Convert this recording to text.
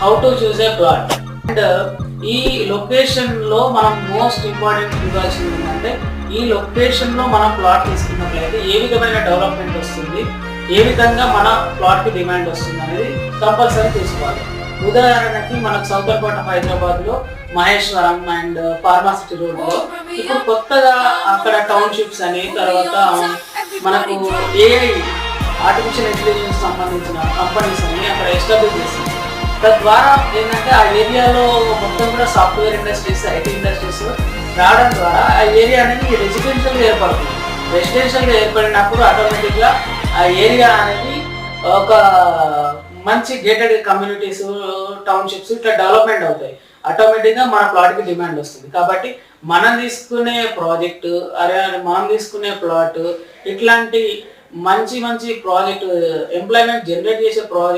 How to choose A plot. And ఈ location లో మనం మోస్ట్ ఇంపార్టెంట్ చూడాల్సింది ఏంటంటే ఈ లొకేషన్ లో మనం ప్లాట్ తీసుకున్నట్లయితే ఏ విధమైన డెవలప్మెంట్ వస్తుంది, ఏ విధంగా మన ప్లాట్ కి డిమాండ్ వస్తుంది అనేది కంపల్సరీ చూసుకోవాలి. ఉదాహరణకి మనకు సౌతర్కోట హైదరాబాద్ లో మహేశ్వరం అండ్ ఫార్మాసిటీ రోడ్ లో ఇప్పుడు కొత్తగా అక్కడ టౌన్షిప్స్ అని, తర్వాత మనకు ఏఐ ఆర్టిఫిషియల్ ఇంటెలిజెన్స్ సంబంధించిన కంపెనీస్ అని అక్కడ ఎస్టాబ్లిష్ చేస్తుంది. తద్వారా ఏంటంటే ఆ ఏరియాలో మొత్తం కూడా సాఫ్ట్వేర్ ఇండస్ట్రీస్, ఐటీ ఇండస్ట్రీస్ రావడం ద్వారా ఆ ఏరియా అనేది రెసిడెన్షియల్గా ఏర్పడుతుంది. రెసిడెన్షియల్గా ఏర్పడినప్పుడు ఆటోమేటిక్గా ఆ ఏరియా అనేది ఒక మంచి గేటెడ్ కమ్యూనిటీస్, టౌన్షిప్స్ ఇట్లా డెవలప్మెంట్ అవుతాయి. ఆటోమేటిక్గా మన ప్లాట్కి డిమాండ్ వస్తుంది. కాబట్టి మనం తీసుకునే ప్రాజెక్టు, మనం తీసుకునే ప్లాట్ ఇట్లాంటి మంచి మంచి ప్రాజెక్ట్, ఎంప్లాయ్మెంట్ జనరేట్ చేసే ప్రాజెక్ట్స్